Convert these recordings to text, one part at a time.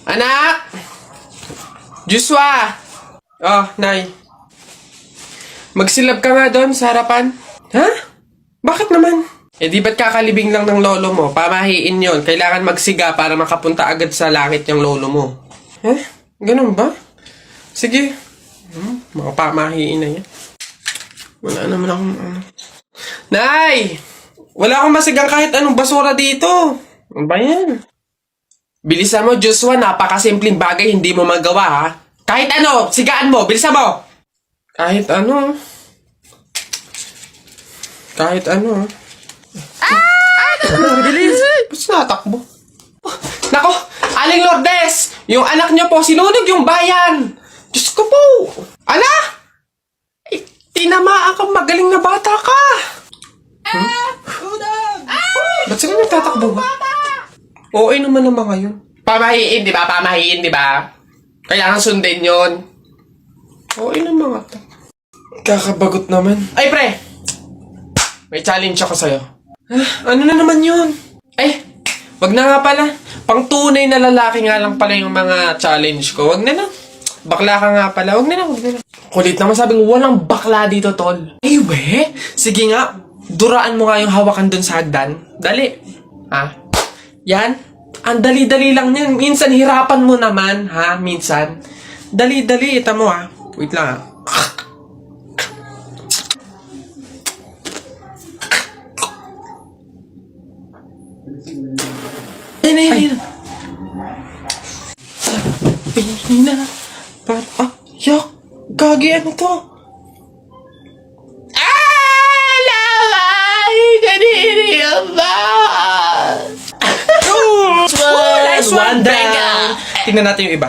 Anak! Joshua! Oh, Nay. Magsilab ka nga doon sa harapan. Ha? Bakit naman? Eh di ba't kakalibing lang ng lolo mo? Pamahiin yon. Kailangan magsiga para makapunta agad sa langit yung lolo mo. Eh? Ganun ba? Sige. Mga pamahiin na yan. Wala naman akong Nay! Wala akong masigang kahit anong basura dito. Ano ba yan? Bilisan mo, Joshua. Napakasimpleng bagay, hindi mo magawa, ha? Kahit ano, sigaan mo. Bilisan mo. Kahit ano. Kahit ano, ha? Bilis! Ba't natakbo? Nako! Aling Lourdes! Yung anak niyo po, sinunog yung bayan! Diyos ko po! Ala! Eh, tinamaan kang magaling na bata ka! Ba't sila nagtatakbo ba? Oo, naman ang mga yun. Pamahiin, di ba? Pamahiin, di ba? Kailangan sundin yun. Oo, naman mga to. Kakabagot naman. Ay, pre! May challenge ako sa'yo. Ano na naman yun? Eh, wag na nga pala. Pang tunay na lalaki nga lang pala yung mga challenge ko. Wag na lang. Bakla ka nga pala. Wag na lang. Kulit naman sabing walang bakla dito, tol. Eh, we? Sige nga. Duraan mo nga yung hawakan dun sa hagdan. Dali. Ha? Yan. Ang dali-dali lang yan. Minsan hirapan mo naman, ha? Minsan. Dali-dali. Ita mo, ha? Wait lang, ha? Ayun. Sabi na. Yak. Gagi, ano to? One down. Tingnan natin yung iba.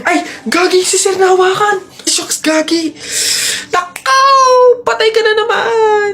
Ay! Gagi! Si Sir nahawakan! Shucks, Gagi! Takaw! Patay ka na naman!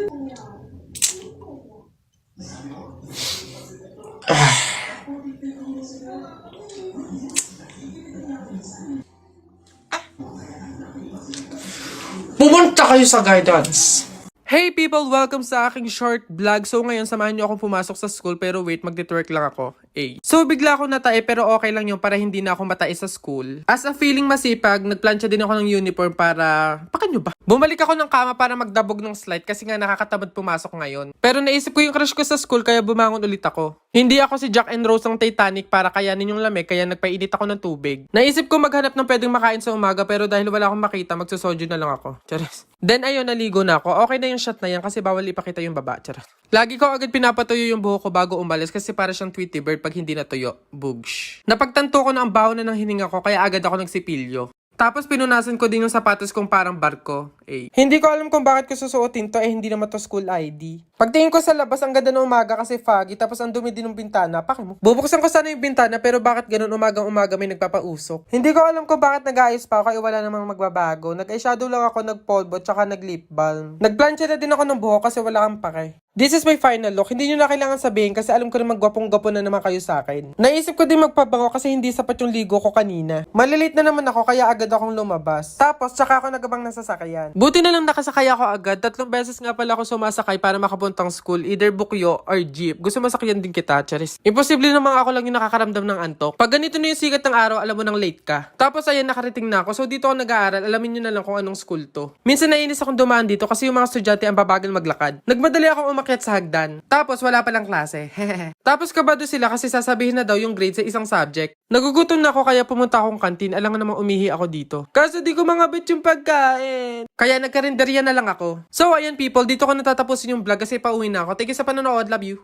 Pumunta kayo sa guidance. Hey people! Welcome sa aking short vlog. So ngayon, samahan niyo akong pumasok sa school pero wait, mag-network lang ako. So bigla ako natae pero okay lang yun para hindi na ako matae sa school. As a feeling masipag, nagplansya din ako ng uniform para... Pakan ba? Bumalik ako ng kama para magdabog ng slide kasi nga nakakatamad pumasok ngayon. Pero naisip ko yung crush ko sa school kaya bumangon ulit ako. Hindi ako si Jack and Rose ng Titanic para kayanin yung lamig kaya nagpainit ako ng tubig. Naisip ko maghanap ng pwedeng makain sa umaga pero dahil wala akong makita, magsusoju na lang ako. Charis. Then ayun, naligo na ako. Okay na yung shot na yan kasi bawal ipakita yung baba. Charis. Lagi ko agad pinapatuyo yung buhok ko bago umalis kasi para siyang Tweety Bird pag hindi natuyo. Bugsh. Napagtanto ko na ang baho na ng hininga ko kaya agad ako nagsipilyo. Tapos pinunasan ko din yung sapatos kong parang barko. Hindi ko alam kung bakit ko susuotin to hindi naman to school ID. Pagtingin ko sa labas, ang ganda ng umaga kasi foggy tapos ang dumi din ng bintana. Paki mo. Bubuksan ko sana yung bintana pero bakit ganun umagang-umaga may nagpapausok? Hindi ko alam kung bakit nag-aayos pa ako kaya wala namang magbabago. Nag-eyeshadow lang ako, nag-polvo tsaka nag-lip balm. Nagplansya na din ako ng buhok kasi wala kang pake. This is my final look. Hindi nyo na kailangan sabihin kasi alam ko naman gwapong-gwapo na naman kayo sa akin. Naisip ko din magpabango kasi hindi sapat yung ligo ko kanina. Malilate na naman ako kaya agad akong lumabas. Tapos tsaka ako nagabang nasasakyan. Buti na lang nakasakay ako agad. 3 beses nga pala ako sumasakay para makapuntang school. Either bukyo or jeep. Gusto masakyan din kita, Charis. Imposible namang ako lang yung nakakaramdam ng antok. Pag ganito na yung sikat ng araw, alam mo nang late ka. Tapos ayan, nakarating na ako. So dito ako nag-aaral. Alamin nyo na lang kung anong school to. Minsan nainis akong dumaan dito kasi yung mga estudyante ang babagal maglakad. Nagmadali akong umakyat sa hagdan. Tapos wala palang klase. Tapos kabado sila kasi sasabihin na daw yung grade sa isang subject. Nagugutom na ako kaya pumunta akong kantin. Alam nga namang umihi ako dito. Kaso di ko mangabit yung pagkain. Kaya nagkarinderya na lang ako. So ayan people, dito ko natatapusin yung vlog kasi pauwi na ako. Thank you sa panonood. Love you.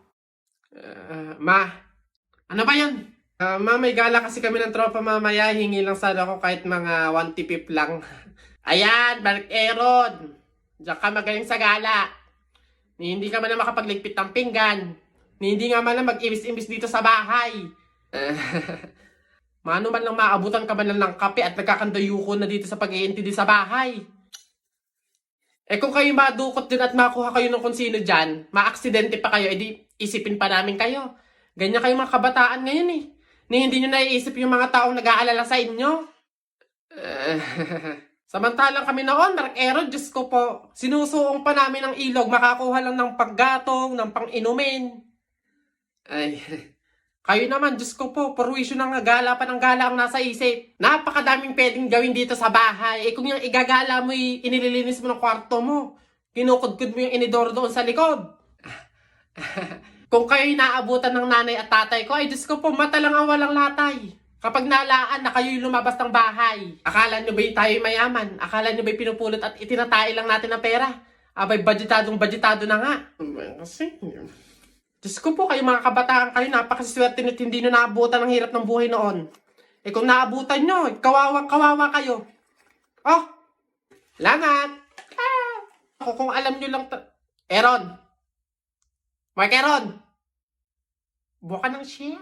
Ma, ano ba yan? Ma, may gala kasi kami ng tropa mamaya. Hingi lang sana ako kahit mga 1 tipip lang. Ayan, Mark Aaron. Diyan ka magaling sa gala. Ni hindi ka man na makapagligpit ng pinggan. Ni hindi nga man lang mag-imbis-imbis dito sa bahay. Mano man lang maabutan ka man lang ng kape at nagkakandayuko na dito sa pag-iintindi sa bahay. Eh kung kayo madukot din at makuha kayo ng kung sino dyan, maaksidente pa kayo, edi isipin pa namin kayo. Ganyan kayo mga kabataan ngayon eh. Ni hindi nyo naiisip yung mga taong nag-aalala sa inyo. Samantalang kami noon, Mark Aaron, Diyos ko po, sinusuong pa namin ng ilog, makakuha lang ng paggatong, ng pang-inumin. Ay, kayo naman, Diyos ko po, perwisyo ng gala pa ng gala ang nasa isip. Napakadaming pwedeng gawin dito sa bahay. Eh kung yung igagala mo, inililinis mo ng kwarto mo. Kinukudkud mo yung inidoro doon sa likod. Kung kayo inaabutan ng nanay at tatay ko, ay Diyos ko po, mata lang ang walang latay. Kapag nalaan na kayo'y lumabas ng bahay, akala nyo ba'y tayo'y mayaman? Akala nyo ba'y pinupulot at itinatay lang natin ng pera? Abay, budgetado na nga. Kasi, Diyos ko po, kayo mga kabataan kayo, napakaswerte nyo't hindi nyo naabutan ang hirap ng buhay noon. Eh kung naabutan nyo, kawawa kayo. Oh, salamat. Ako kung alam nyo lang, Eron. Mark Eron. Buka ng shit.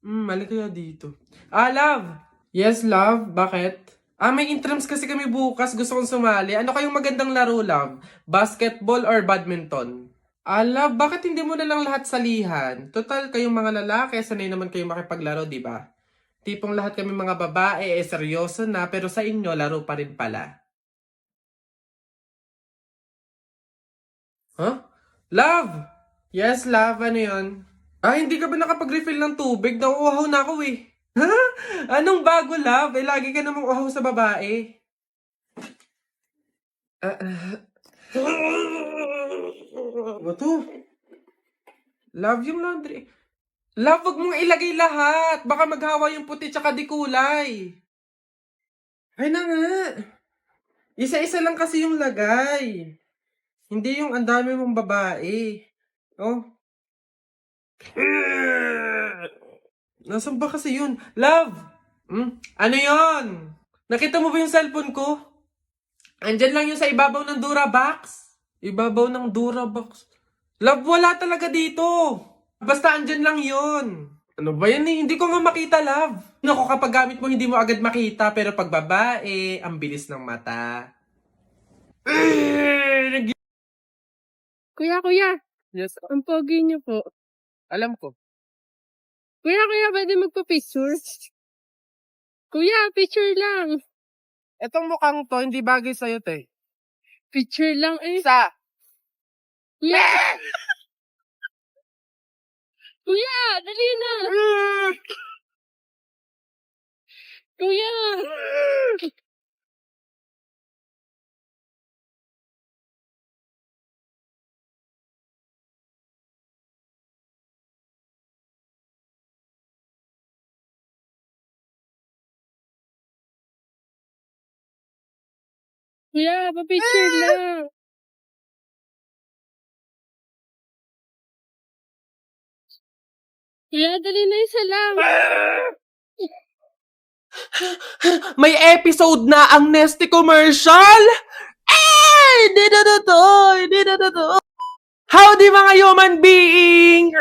Mali kaya dito. Love. Yes, love. Bakit? May intrams kasi kami bukas. Gusto kong sumali. Ano kayong magandang laro, love? Basketball or badminton? Love, bakit hindi mo na lang lahat salihan? Total, kayong mga lalaki, sanay naman kayong makipaglaro, di ba? Tipong lahat kami mga babae, seryoso na, pero sa inyo, laro pa rin pala. Huh? Love! Yes, love. Ano yun? Hindi ka ba nakapag-refill ng tubig? Nauuhaw na ako eh. Ha? Anong bago, love? Lagi ka namang uhaw sa babae. Ano to? Love yung laundry. Love, wag mong ilagay lahat. Baka maghawa yung puti tsaka di kulay. Ay na nga. Isa-isa lang kasi yung lagay. Hindi yung ang dami mong babae. Oh. Nasaan ba kasi yun? Love! Ano yun? Nakita mo ba yung cellphone ko? Andyan lang yun sa ibabaw ng Durabox. Ibabaw ng Durabox. Love, wala talaga dito. Basta andyan lang yun. Ano ba yan eh? Hindi ko nga makita, love. Naku, kapag gamit mo, hindi mo agad makita. Pero pag babae, ang bilis ng mata. Kuya, Yes, ang pogi niyo po. alam ko. Kuya, pwede magpa-picture? Kuya, picture lang. Etong mukhang to, hindi bagay sa'yo, te. Picture lang eh. Isa. Kuya! Kuya, dali na! Kuya! Kuya, pa-picture lang. Kuya, dali na isa lang. May episode na ang Nesty commercial? Hindi na totoo. Howdy mga human being!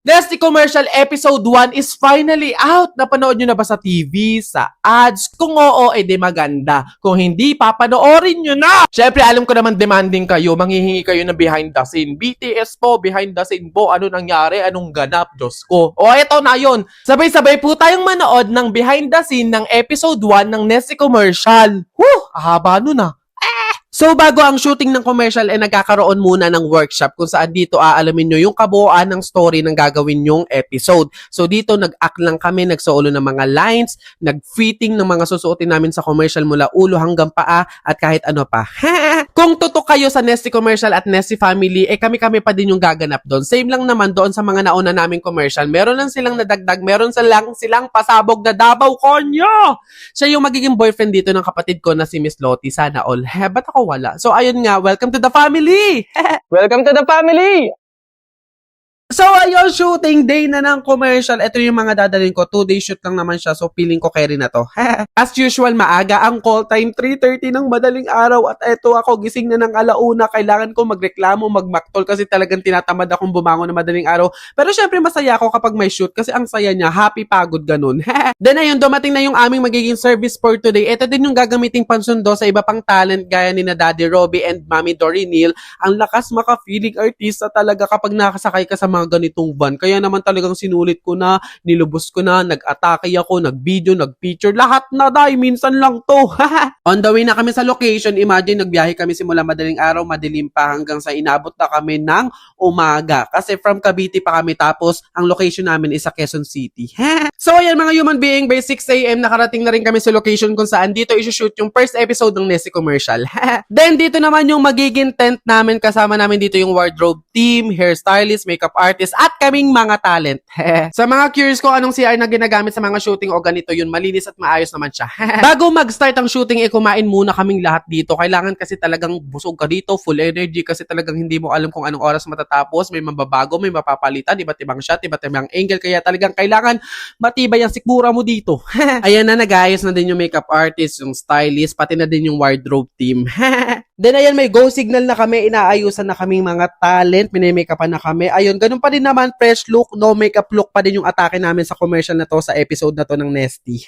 Nesty Commercial Episode 1 is finally out. Napanood nyo na ba sa TV, sa ads? Kung oo, edi maganda. Kung hindi, papanoorin nyo na! Syempre, alam ko naman demanding kayo. Manghihingi kayo ng behind the scene. BTS po, behind the scene po. Ano nangyari? Anong ganap? Diyos ko. O, eto na yun. Sabay-sabay po tayong manood ng behind the scene ng Episode 1 ng Nesty Commercial. Haba nun ah. So, bago ang shooting ng commercial, nagkakaroon muna ng workshop kung saan dito aalamin nyo yung kabuuan ng story ng gagawin nyong episode. So, dito nag-act lang kami, nagsuolo ng mga lines, nag-fitting ng mga susuotin namin sa commercial mula ulo hanggang paa at kahit ano pa. Kung tutok kayo sa Nesty Commercial at Nesty Family, kami-kami pa din yung gaganap doon. Same lang naman doon sa mga nauna naming commercial. Meron lang silang nadagdag, meron silang pasabog na Davao Konyo! Siya yung magiging boyfriend dito ng kapatid ko na si Miss Lottie. Sana all. Ba't ako wala? So, ayun nga. Welcome to the family! Welcome to the family! So, ayun, shooting day na ng commercial. Ito yung mga dadalhin ko. 2-day shoot lang naman siya. So, feeling ko carry na to. As usual, maaga ang call time. 3:30 ng madaling araw. At eto ako, gising na ng alauna. Kailangan ko magreklamo, magmaktol kasi talagang tinatamad akong bumangon na madaling araw. Pero syempre, masaya ako kapag may shoot kasi ang saya niya. Happy, pagod, ganun. Then, ayun, dumating na yung aming magiging service for today. Ito din yung gagamiting pansundo sa iba pang talent gaya ni na Daddy Robbie and Mami Dory Neal. Ang lakas maka-feeling artista talaga kapag nakasakay ka sa mga mga ganitong van. Kaya naman talagang sinulit ko na, nilubos ko na, nag-atake ako, nag-video, nag-picture, lahat na dahil minsan lang to. On the way na kami sa location, imagine nagbiyahe kami simula madaling araw, madilim pa hanggang sa inabot na kami ng umaga. Kasi from Cavite pa kami tapos ang location namin is sa Quezon City. So ayan mga human being, by 6 a.m. nakarating na rin kami sa location kung saan dito isushoot yung first episode ng Nessie Commercial. Then dito naman yung magiging tent namin, kasama namin dito yung wardrobe team, hairstylist, makeup artist, at kaming mga talent. Sa mga curious ko anong CR na ginagamit sa mga shooting o ganito yun, malinis at maayos naman siya. Bago mag-start ang shooting, kumain muna kaming lahat dito. Kailangan kasi talagang busog ka dito, full energy kasi talagang hindi mo alam kung anong oras matatapos, may mababago, may mapapalitan, iba't ibang shot, iba't ibang angle, kaya talagang kailangan matibay ang sikmura mo dito. Ayan na, nag-ayos na din yung makeup artist, yung stylist, pati na din yung wardrobe team. Then ayan, may go signal na kami, inaayusan na kaming mga talent, mini-makeupan na kami. Ayun, ganun pa din naman, fresh look, no makeup look pa din yung atake namin sa commercial na to, sa episode na to ng Nesty.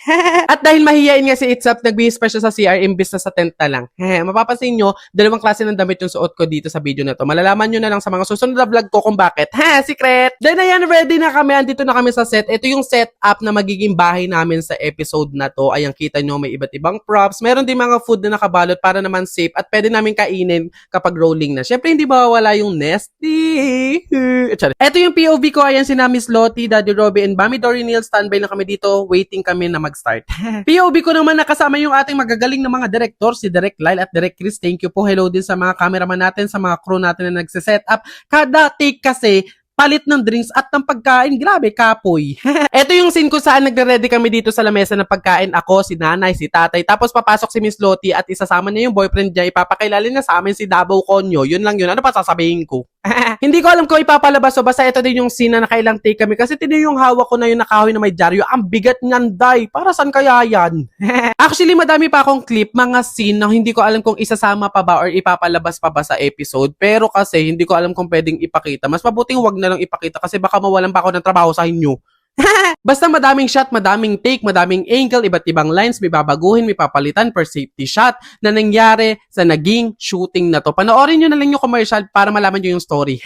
At dahil mahihain nga si Itzap, nag-bihis pa siya sa CR, imbis na sa tent na lang. Mapapansin nyo, dalawang klase ng damit yung suot ko dito sa video na to. Malalaman nyo na lang sa mga susunod na vlog ko kung bakit. Secret! Then ayan, ready na kami, andito na kami sa set. Ito yung setup na magiging bahay namin sa episode na to. Ayan, kita nyo, may iba't ibang props. Meron din mga food na nakabalot para naman safe at pwede namin kainin kapag rolling na. Syempre, hindi mawawala yung Nesty. Ito yung POV ko. Ayan si Miss Lottie, Daddy Robbie, and Mami Dory Neal. Standby na kami dito. Waiting kami na mag-start. POV ko naman nakasama yung ating magagaling na mga director, si Direk Lyle at Direk Chris. Thank you po. Hello din sa mga cameraman natin, sa mga crew natin na nagsiset up. Kada take kasi, palit ng drinks at ng pagkain. Grabe, kapoy. Ito yung scene ko saan nagre-ready kami dito sa lamesa ng pagkain. Ako, si nanay, si tatay. Tapos papasok si Miss Lottie at isasama niya yung boyfriend niya. Ipapakilala niya sa amin si Davao Conyo. Yun lang yun. Ano pa sasabihin ko? Hindi ko alam kung ipapalabas o basta ito din yung scene na nakailang take kami. Kasi tino yung hawak ko na yung nakahoy na may dyaryo. Ang bigat niyan, day. Para saan kaya yan? Actually, madami pa akong clip, mga scene na hindi ko alam kung isasama pa ba or ipapalabas pa ba sa episode. Pero kasi hindi ko alam kung pwedeng ipakita. Mas mabuting wag na lang ipakita kasi baka mawalan pa ako ng trabaho sa inyo. Basta madaming shot, madaming take, madaming angle, iba't ibang lines, may babaguhin, may papalitan per safety shot na nangyari sa naging shooting na to. Panoorin nyo na lang yung commercial para malaman nyo yung story.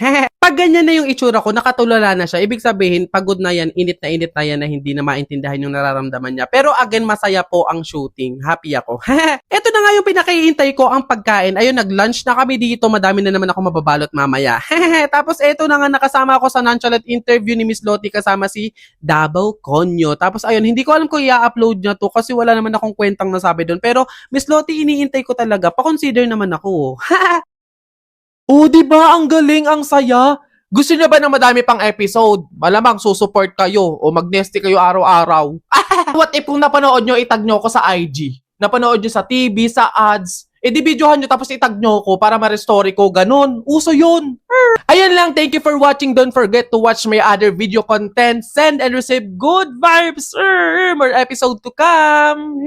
Pag ganyan na yung itsura ko, nakatulala na siya, ibig sabihin, pagod na yan, init na yan na hindi na maintindihan yung nararamdaman niya. Pero again, masaya po ang shooting. Happy ako. Ito na nga yung pinakihintay ko, ang pagkain. Ayun, nag-lunch na kami dito, madami na naman ako mababalot mamaya. Tapos ito na nga, nakasama ako sa nonchalant interview ni Miss Lottie kasama si Davao Conyo. Tapos ayun, hindi ko alam kung i-upload niya to kasi wala naman akong kwentang nasabi doon. Pero Miss Lottie, iniintay ko talaga. Pa-consider naman ako. Oh, di ba? Ang galing, ang saya. Gusto niyo ba ng madami pang episode? Malamang susupport kayo o mag-nesty kayo araw-araw. What if kung napanood nyo, itag nyo ko sa IG? Napanood nyo sa TV, sa ads? Di videohan nyo tapos itag nyo ko para ma-restore ko. Ganon. Uso yun. Ayan lang. Thank you for watching. Don't forget to watch my other video content. Send and receive good vibes. More episode to come.